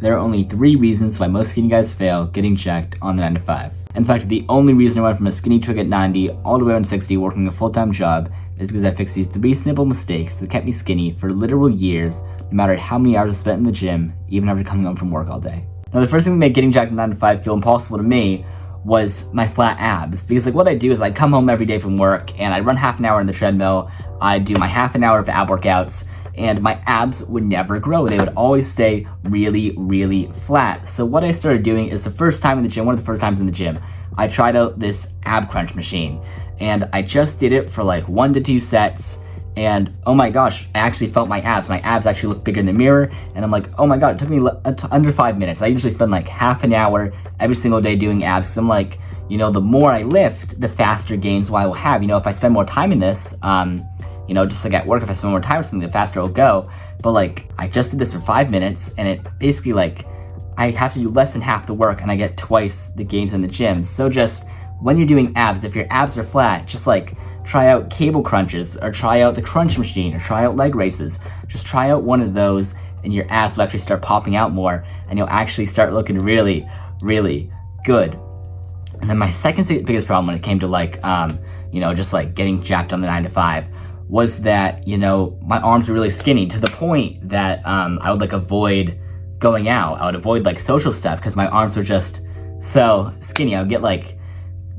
There are only 3 reasons why most skinny guys fail getting jacked on the 9 to 5. In fact, the only reason I went from a skinny twig at 90 all the way on 60 working a full-time job is because I fixed these 3 simple mistakes that kept me skinny for literal years, no matter how many hours I spent in the gym, even after coming home from work all day. Now, the first thing that made getting jacked on 9 to 5 feel impossible to me was my flat abs, because like what I do is I come home every day from work and I run half an hour on the treadmill, I do my half an hour of ab workouts, and my abs would never grow. They would always stay really, really flat. So what I started doing is the first time in the gym, one of the first times in the gym, I tried out this ab crunch machine, and I just did it for like 1 to 2 sets, and oh my gosh, I actually felt my abs. My abs actually looked bigger in the mirror, and I'm like, oh my god, it took me under 5 minutes. I usually spend like half an hour every single day doing abs, because I'm like, you know, the more I lift, the faster gains I will have. You know, if I spend more time in this, you know, just like at work, if I spend more time or something, the faster it'll go. But like, I just did this for 5 minutes, and it basically like, I have to do less than half the work, and I get twice the gains in the gym. So just, when you're doing abs, if your abs are flat, just like, try out cable crunches, or try out the crunch machine, or try out leg races. Just try out one of those, and your abs will actually start popping out more, and you'll actually start looking really, really good. And then my second biggest problem when it came to like, you know, just like getting jacked on the 9 to 5, was that, you know, my arms were really skinny to the point that I would like avoid going out. I would avoid like social stuff because my arms were just so skinny. I would get like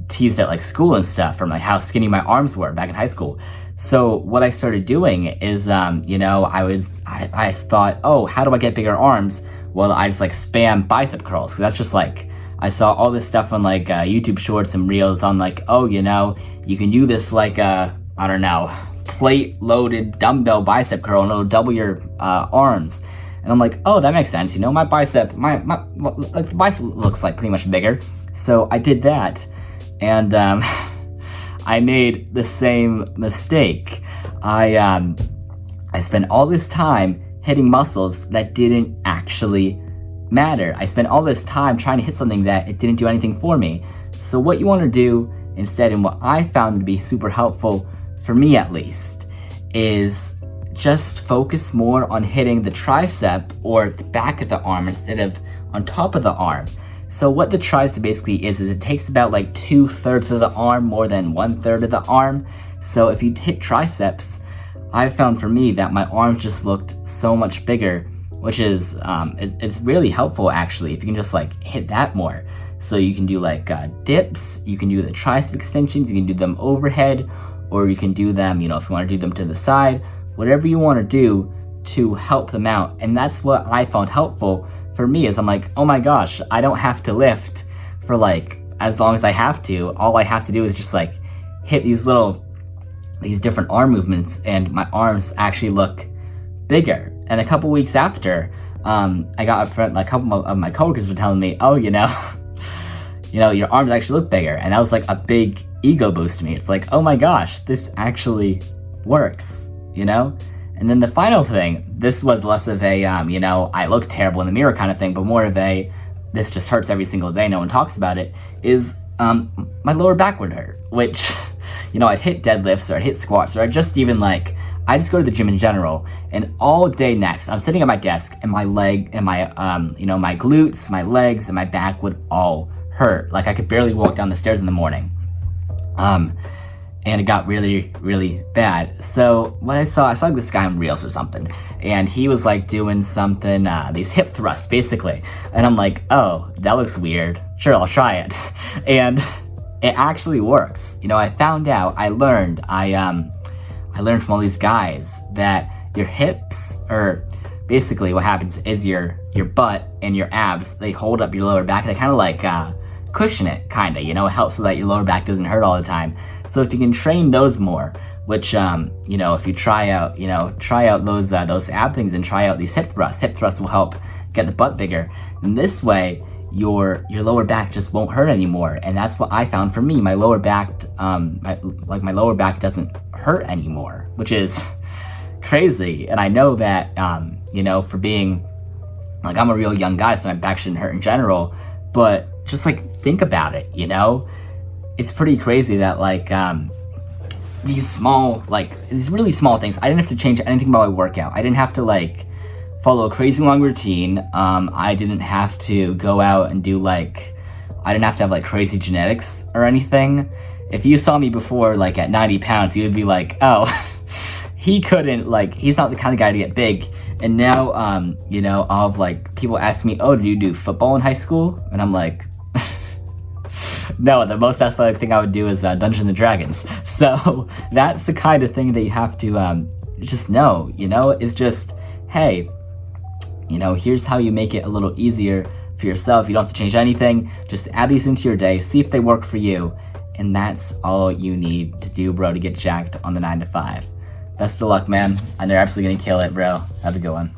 teased at like school and stuff from like how skinny my arms were back in high school. So what I started doing is, you know, I thought, oh, how do I get bigger arms? Well, I just like spam bicep curls, because that's just like, I saw all this stuff on like YouTube shorts and reels on like, oh, you know, you can do this like, I don't know, plate loaded dumbbell bicep curl and it'll double your arms. And I'm like, oh, that makes sense. You know, my bicep, like the bicep looks like pretty much bigger. So I did that, and I made the same mistake. I spent all this time hitting muscles that didn't actually matter. I spent all this time trying to hit something that it didn't do anything for me. So what you want to do instead, and what I found to be super helpful, for me at least, is just focus more on hitting the tricep or the back of the arm instead of on top of the arm. So what the tricep basically is it takes about like 2/3 of the arm more than 1/3 of the arm. So if you hit triceps, I found for me that my arms just looked so much bigger, which is, it's really helpful actually if you can just like hit that more. So you can do like dips, you can do the tricep extensions, you can do them overhead, or you can do them, you know, if you want to do them to the side, whatever you want to do to help them out. And that's what I found helpful for me, is I'm like, oh my gosh, I don't have to lift for like as long as I have to. All I have to do is just like hit these different arm movements, and my arms actually look bigger. And a couple weeks after, I got up front, like a couple of my coworkers were telling me, oh, you know, you know, your arms actually look bigger. And that was like a big ego boost to me. It's like, oh my gosh, this actually works, you know? And then the final thing, this was less of a, you know, I look terrible in the mirror kind of thing, but more of a, this just hurts every single day, no one talks about it, is my lower back would hurt, which, you know, I'd hit deadlifts, or I'd hit squats, or I'd just even like, I just go to the gym in general, and all day next, I'm sitting at my desk, and my leg, and my, you know, my glutes, my legs, and my back would all hurt. Like I could barely walk down the stairs in the morning. And it got really, really bad. So what I saw this guy on Reels or something, and he was like doing something, these hip thrusts basically. And I'm like, oh, that looks weird. Sure, I'll try it. And it actually works. You know, I found out, I learned from all these guys that your hips, or basically what happens is your butt and your abs, they hold up your lower back. They kind of like, cushion it, kinda, you know, it helps so that your lower back doesn't hurt all the time. So if you can train those more, which, you know, if you try out those ab things and try out these hip thrusts will help get the butt bigger. And this way, your lower back just won't hurt anymore. And that's what I found for me. My lower back, my lower back doesn't hurt anymore, which is crazy. And I know that, you know, for being, like, I'm a real young guy, so my back shouldn't hurt in general, but just like think about it, you know? It's pretty crazy that like these really small things, I didn't have to change anything about my workout. I didn't have to like follow a crazy long routine. I didn't have to go out and do like, I didn't have to have like crazy genetics or anything. If you saw me before like at 90 pounds, you would be like, oh, he couldn't, like, he's not the kind of guy to get big. And now, you know, I'll have like people ask me, oh, did you do football in high school? And I'm like, no, the most athletic thing I would do is Dungeons and Dragons. So that's the kind of thing that you have to just know, you know, it's just, hey, you know, here's how you make it a little easier for yourself. You don't have to change anything. Just add these into your day, see if they work for you. And that's all you need to do, bro, to get jacked on the 9 to 5. Best of luck, man. And they're absolutely gonna kill it, bro. Have a good one.